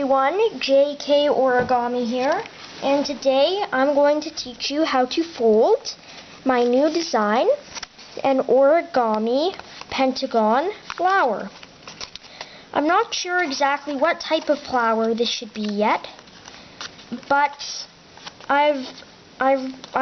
everyone, JK Origami here, and today I'm going to teach you how to fold my new design, an origami pentagon flower. I'm not sure exactly what type of flower this should be yet, but I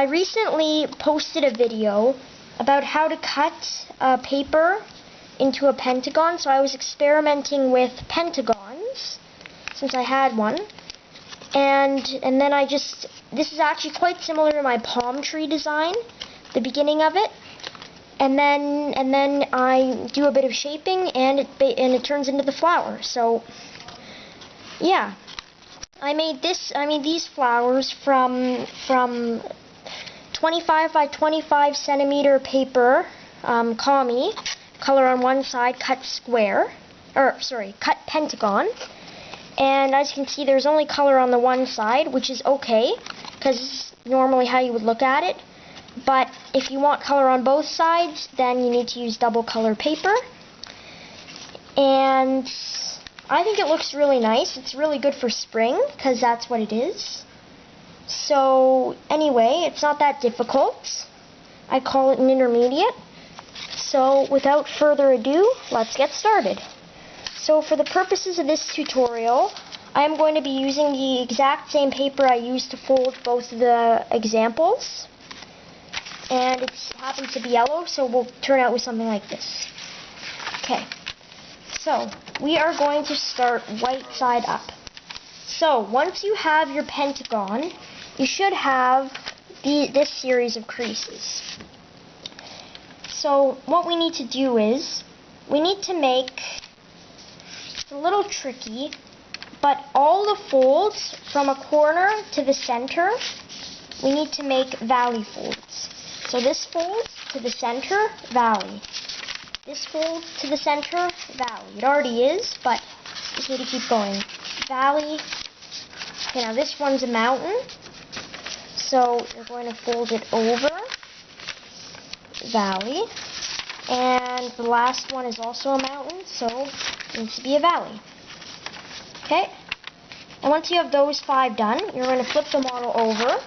recently posted a video about how to cut paper into a pentagon, so I was experimenting with pentagons since I had one, and then this is actually quite similar to my palm tree design, the beginning of it, and then I do a bit of shaping and it turns into the flower. So yeah, I made these flowers from 25 by 25 centimeter paper, kami, color on one side, cut pentagon. And as you can see, there's only color on the one side, which is okay, because it's normally how you would look at it. But if you want color on both sides, then you need to use double color paper. And I think it looks really nice. It's really good for spring, because that's what it is. So anyway, it's not that difficult. I call it an intermediate. So without further ado, let's get started. So for the purposes of this tutorial, I am going to be using the exact same paper I used to fold both of the examples. And it happens to be yellow, so we'll turn out with something like this. Okay, so we are going to start white side up. So once you have your pentagon, you should have this series of creases. So what we need to do is, we need to make, it's a little tricky, but all the folds from a corner to the center, we need to make valley folds. So this fold to the center, valley. This fold to the center, valley. It already is, but just need to keep going. Valley. Okay, now this one's a mountain, so you're going to fold it over, valley. And the last one is also a mountain, so it needs to be a valley. Okay? And once you have those 5 done, you're going to flip the model over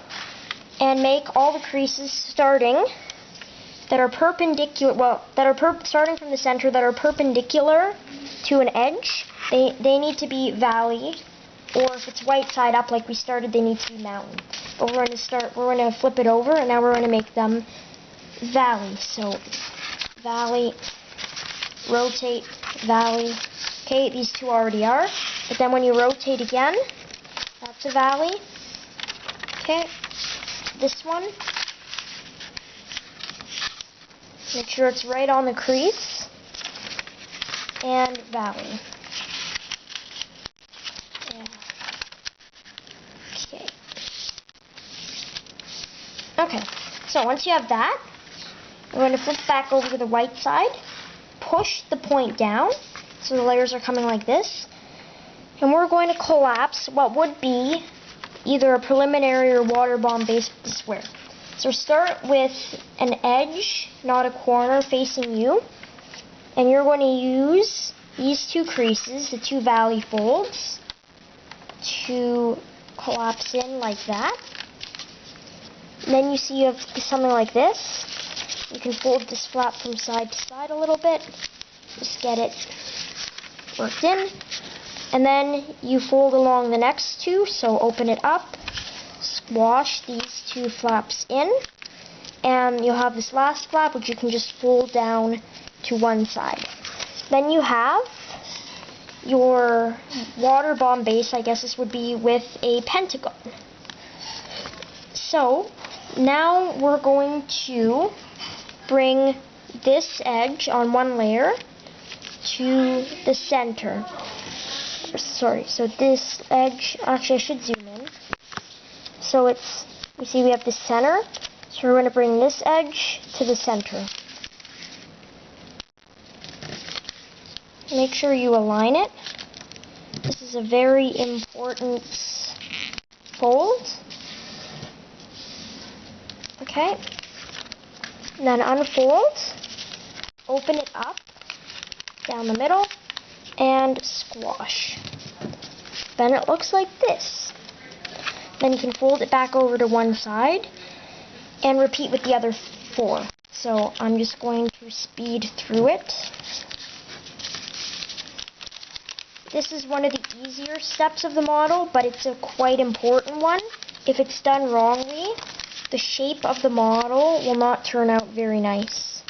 and make all the creases starting that are perpendicular, starting from the center, that are perpendicular to an edge. They need to be valley, or if it's white side up like we started, they need to be mountain. But we're going to flip it over, and now we're going to make them valley. So valley, rotate, valley. Okay, these two already are. But then when you rotate again, that's a valley. Okay, this one. Make sure it's right on the crease. And valley. Yeah. Okay. Okay, so once you have that, we're going to flip back over to the white side, push the point down, so the layers are coming like this, and we're going to collapse what would be either a preliminary or water bomb base with the square. So start with an edge, not a corner, facing you, and you're going to use these 2 creases, the 2 valley folds, to collapse in like that. And then you see you have something like this. You can fold this flap from side to side a little bit, just get it worked in, and then you fold along the next 2, so open it up, squash these 2 flaps in, and you'll have this last flap which you can just fold down to one side. Then you have your water bomb base, I guess this would be, with a pentagon. So now we're going to bring this edge on one layer to the center. Sorry, so this edge, actually I should zoom in. So you see we have the center, so we're going to bring this edge to the center. Make sure you align it. This is a very important fold. Okay. And then unfold, open it up, down the middle, and squash. then it looks like this. Then you can fold it back over to one side and repeat with the other 4. So I'm just going to speed through it. This is one of the easier steps of the model, but it's a quite important one. If it's done wrongly, the shape of the model will not turn out very nice.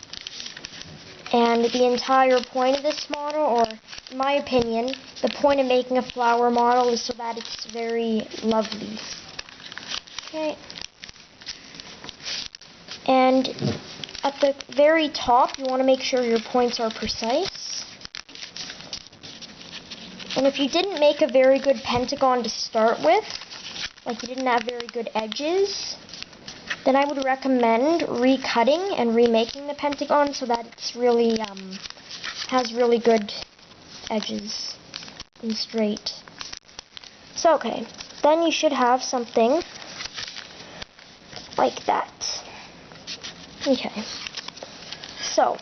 And the entire point of this model, or in my opinion, the point of making a flower model is so that it's very lovely. Okay. And at the very top, you want to make sure your points are precise. And if you didn't make a very good pentagon to start with, like you didn't have very good edges, then I would recommend recutting and remaking the pentagon so that it's really has really good edges and straight. So okay, then you should have something like that. Okay. So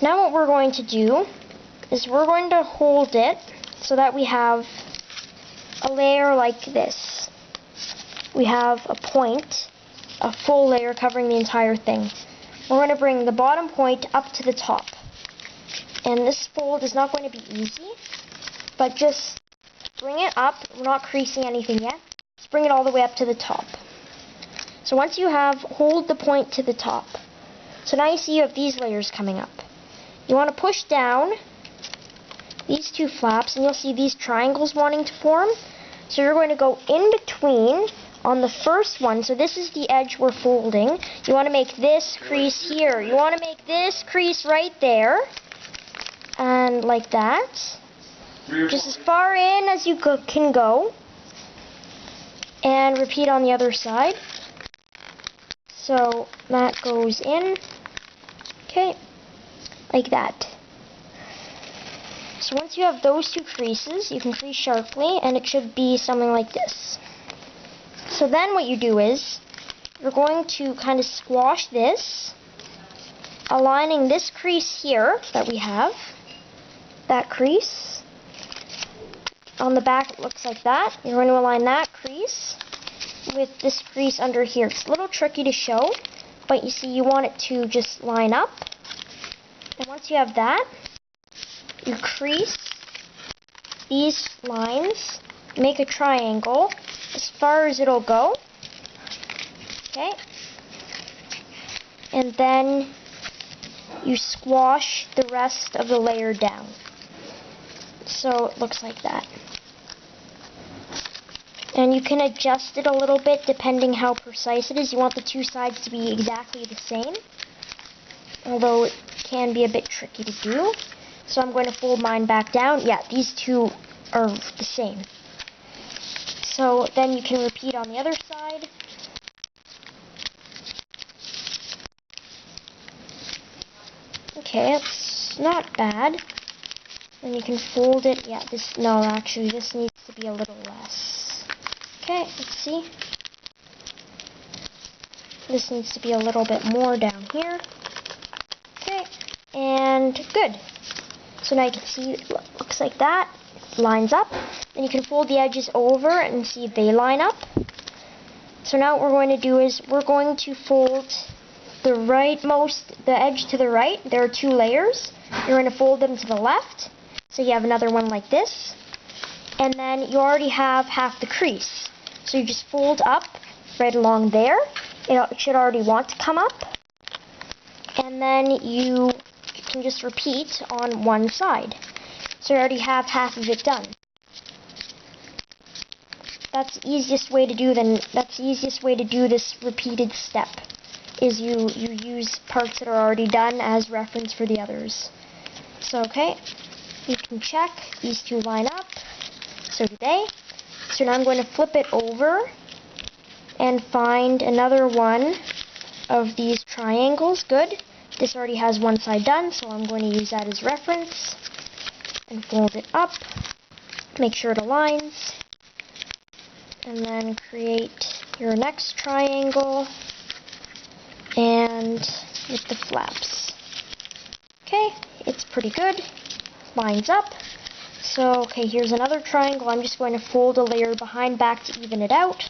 now what we're going to do is we're going to hold it so that we have a layer like this. We have a point, a full layer covering the entire thing. We're going to bring the bottom point up to the top. And this fold is not going to be easy, but just bring it up. We're not creasing anything yet. Just bring it all the way up to the top. So once you hold the point to the top. So now you see you have these layers coming up. You want to push down these 2 flaps, and you'll see these triangles wanting to form. So you're going to go in between on the first one. So this is the edge we're folding. You want to make this crease here. You want to make this crease right there. And like that. Just as far in as you can go. And repeat on the other side. So that goes in. Okay. Like that. So once you have those 2 creases, you can crease sharply, and it should be something like this. So then what you do is, you're going to kind of squash this, aligning this crease here that we have, that crease. On the back it looks like that. You're going to align that crease with this crease under here. It's a little tricky to show, but you see you want it to just line up. And once you have that, you crease these lines, make a triangle as far as it'll go. Okay. And then you squash the rest of the layer down. So it looks like that. And you can adjust it a little bit depending how precise it is. You want the 2 sides to be exactly the same, although it can be a bit tricky to do. So I'm going to fold mine back down. Yeah, these 2 are the same. So then you can repeat on the other side. Okay, it's not bad. Then you can fold it. Yeah, no, actually this needs to be a little less. Okay, let's see. This needs to be a little bit more down here. Okay, and good. So now you can see it looks like that. It lines up. Then you can fold the edges over and see if they line up. So now what we're going to do is we're going to fold the edge to the right. There are 2 layers. You're going to fold them to the left. So you have another one like this. And then you already have half the crease. So you just fold up right along there. It should already want to come up. And then you can just repeat on one side. So you already have half of it done. That's the easiest way to do this repeated step. Is you use parts that are already done as reference for the others. So okay, you can check these 2 line up. So do they. So now I'm going to flip it over and find another one of these triangles. Good. This already has one side done, so I'm going to use that as reference and fold it up. Make sure it aligns. And then create your next triangle and with the flaps. Okay, it's pretty good. Lines up. So, okay, here's another triangle. I'm just going to fold a layer behind back to even it out.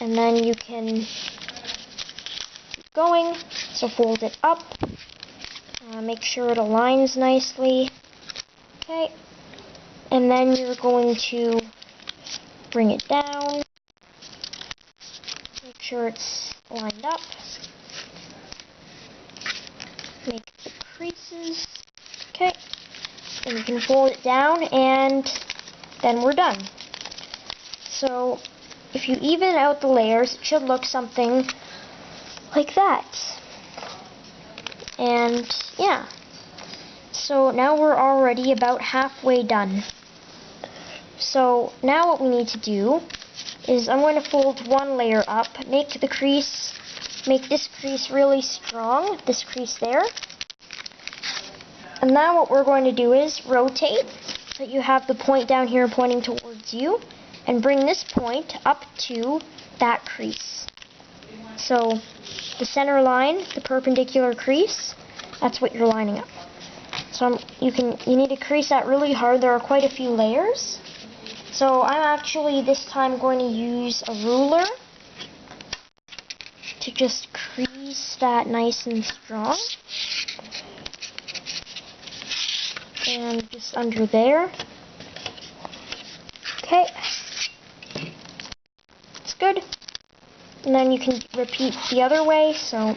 And then you can keep going. So fold it up. Make sure it aligns nicely. Okay. And then you're going to bring it down. Make sure it's lined up. Make the creases. Okay. And you can fold it down, and then we're done. So if you even out the layers, it should look something like that. And yeah. So now we're already about halfway done. So now what we need to do is I'm going to fold one layer up, make the crease, make this crease really strong, this crease there. And now what we're going to do is rotate so that you have the point down here pointing towards you, and bring this point up to that crease. So the center line, the perpendicular crease, that's what you're lining up. So you need to crease that really hard. There are quite a few layers. So I'm actually this time going to use a ruler to just crease that nice and strong. And just under there. Okay. It's good. And then you can repeat the other way, so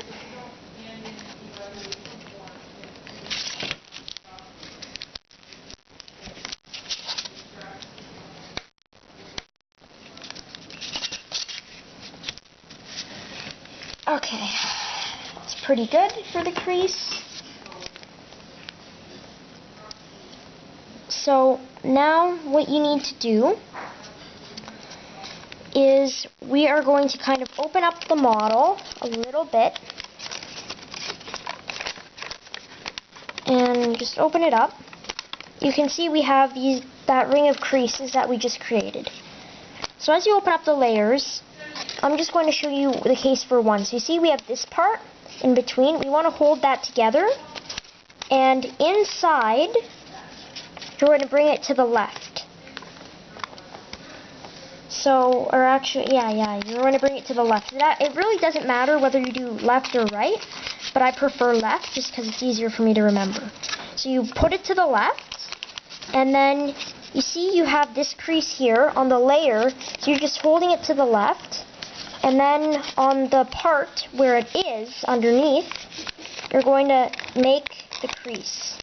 okay. It's pretty good for the crease. So now what you need to do is we are going to kind of open up the model a little bit and just open it up. You can see we have that ring of creases that we just created. So as you open up the layers, I'm just going to show you the case for one. So you see we have this part in between. We want to hold that together, and inside you're going to bring it to the left. So, or actually, yeah, you're going to bring it to the left. It really doesn't matter whether you do left or right, but I prefer left just because it's easier for me to remember. So you put it to the left, and then you see you have this crease here on the layer, so you're just holding it to the left, and then on the part where it is underneath, you're going to make the crease.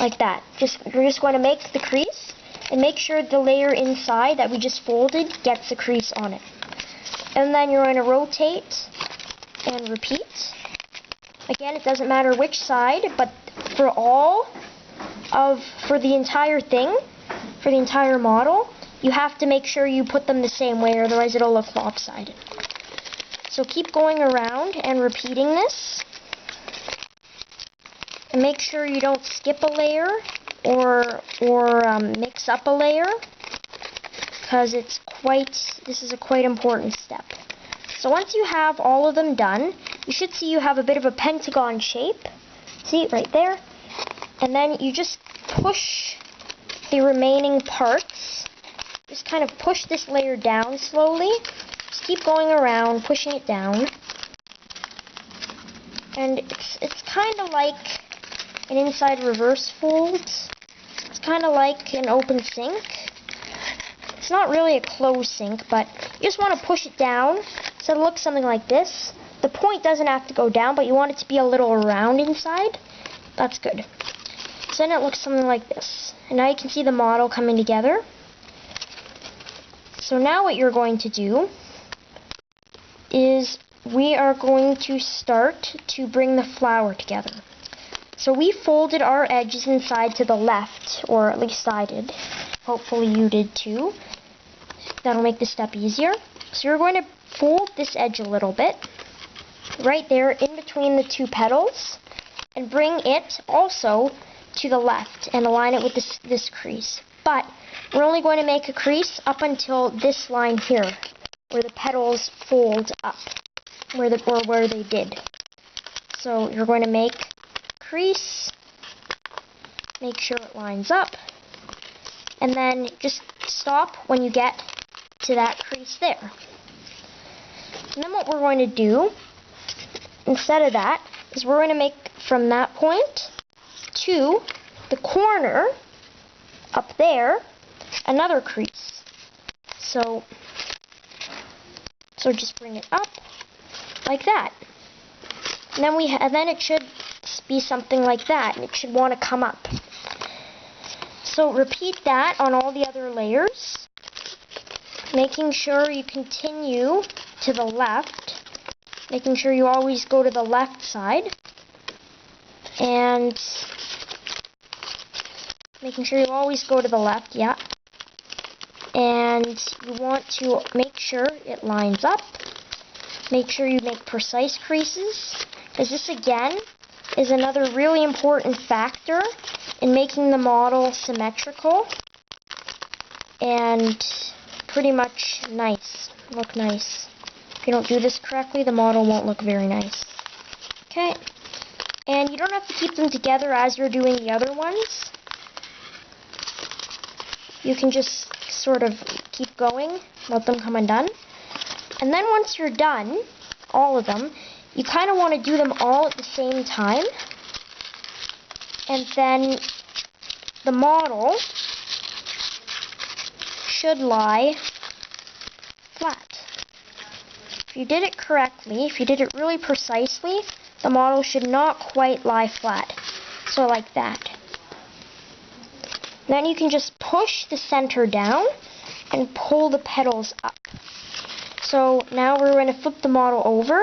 Like that. You're just going to make the crease, and make sure the layer inside that we just folded gets the crease on it. And then you're going to rotate and repeat. Again, it doesn't matter which side, but for the entire thing, for the entire model, you have to make sure you put them the same way, otherwise it'll look lopsided. So keep going around and repeating this. And make sure you don't skip a layer or mix up a layer, because this is a quite important step. So once you have all of them done, you should see you have a bit of a pentagon shape. See, right there? And then you just push the remaining parts. Just kind of push this layer down slowly. Just keep going around, pushing it down. And it's kind of like an inside reverse fold. It's kind of like an open sink. It's not really a closed sink, but you just want to push it down so it looks something like this. The point doesn't have to go down, but you want it to be a little round inside. That's good. So then it looks something like this. And now you can see the model coming together. So now what you're going to do is we are going to start to bring the flower together. So we folded our edges inside to the left, or at least I did. Hopefully you did too. That'll make this step easier. So you're going to fold this edge a little bit, right there in between the two petals, and bring it also to the left and align it with this crease. But we're only going to make a crease up until this line here, where the petals fold up, where they did. So you're going to make crease, make sure it lines up, and then just stop when you get to that crease there. And then what we're going to do, instead of that, is we're going to make from that point to the corner up there another crease. So just bring it up like that. And then it should be something like that, and it should want to come up. So repeat that on all the other layers, making sure you continue to the left, making sure you always go to the left side, and making sure you always go to the left, yeah. And you want to make sure it lines up. Make sure you make precise creases, because this again is another really important factor in making the model symmetrical and pretty much nice, look nice. If you don't do this correctly, the model won't look very nice. Okay, and you don't have to keep them together as you're doing the other ones. You can just sort of keep going, let them come undone. And then once you're done, all of them, you kind of want to do them all at the same time. And then the model should lie flat. If you did it correctly, if you did it really precisely, the model should not quite lie flat. So like that. Then you can just push the center down and pull the petals up. So now we're going to flip the model over,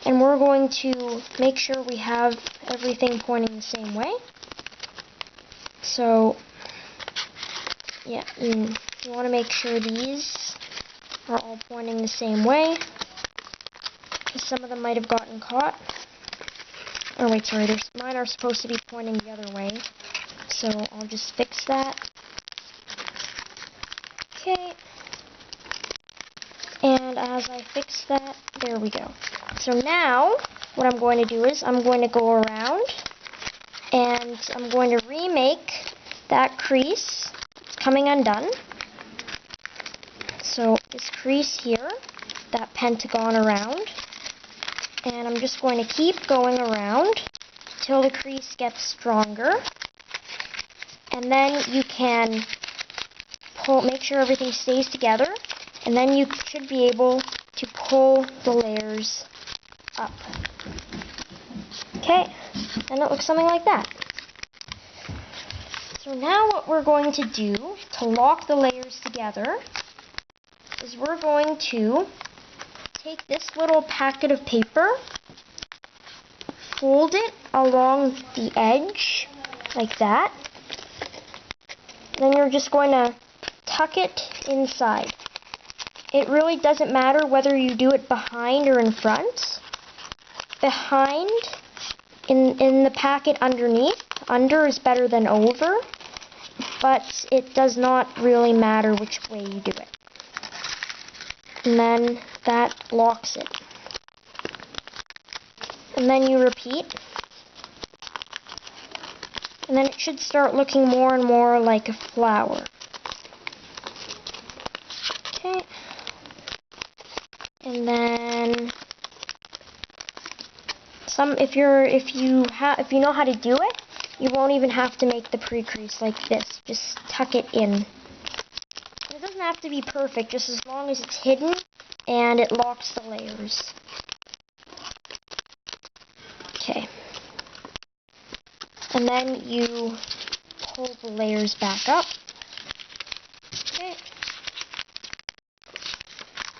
and we're going to make sure we have everything pointing the same way. So yeah, you want to make sure these are all pointing the same way, because some of them might have gotten caught. Oh wait, sorry, mine are supposed to be pointing the other way. So I'll just fix that. Okay. And as I fix that, there we go. So now, what I'm going to do is I'm going to go around and I'm going to remake that crease. It's coming undone. So this crease here, that pentagon around, and I'm just going to keep going around till the crease gets stronger. And then you can make sure everything stays together, and then you should be able to pull the layers up. Okay, and it looks something like that. So now what we're going to do to lock the layers together is we're going to take this little packet of paper, fold it along the edge like that. Then you're just going to tuck it inside. It really doesn't matter whether you do it behind or in front. Behind, in the packet underneath, under is better than over, but it does not really matter which way you do it. And then that locks it. And then you repeat. And then it should start looking more and more like a flower. Okay. And then if you know how to do it, you won't even have to make the pre-crease like this. Just tuck it in. It doesn't have to be perfect, just as long as it's hidden and it locks the layers. Okay. And then you pull the layers back up. Okay.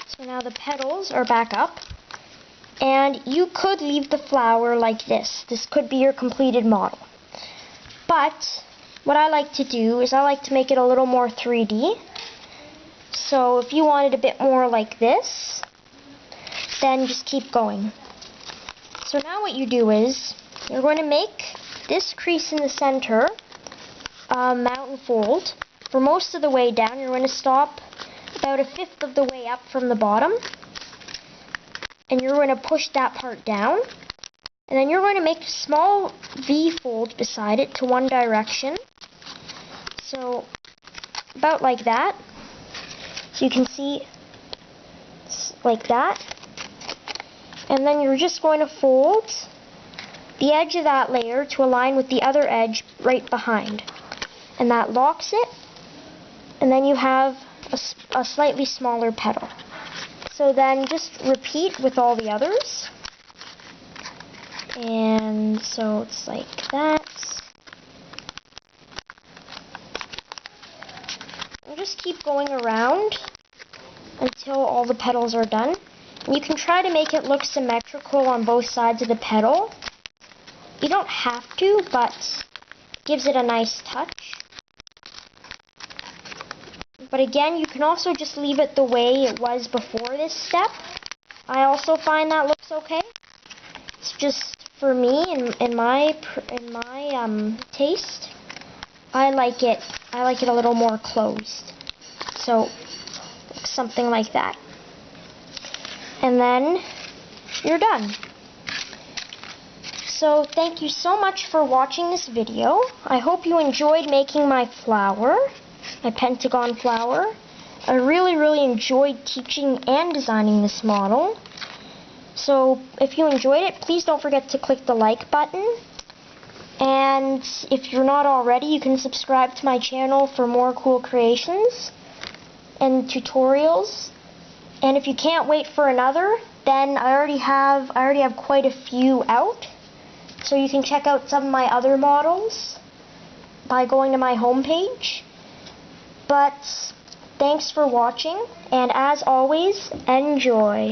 So now the petals are back up. And you could leave the flower like this. This could be your completed model. But what I like to do is I like to make it a little more 3D. So if you want it a bit more like this, then just keep going. So now what you do is you're going to make this crease in the center mountain fold. For most of the way down, you're going to stop about 1/5 of the way up from the bottom. And you're going to push that part down. And then you're going to make a small V fold beside it to one direction. So about like that. So you can see like that. And then you're just going to fold the edge of that layer to align with the other edge right behind. And that locks it. And then you have a slightly smaller petal. So then just repeat with all the others. And so it's like that. And just keep going around until all the petals are done. And you can try to make it look symmetrical on both sides of the petal. You don't have to, but it gives it a nice touch. But again, you can also just leave it the way it was before this step. I also find that looks okay. It's just for me, in my taste, I like it a little more closed. So something like that. And then you're done. So thank you so much for watching this video. I hope you enjoyed making my flower, my pentagon flower. I really enjoyed teaching and designing this model. So if you enjoyed it, please don't forget to click the like button. And if you're not already, you can subscribe to my channel for more cool creations and tutorials. And if you can't wait for another, then I already have quite a few out. So you can check out some of my other models by going to my homepage. But thanks for watching, and as always, enjoy.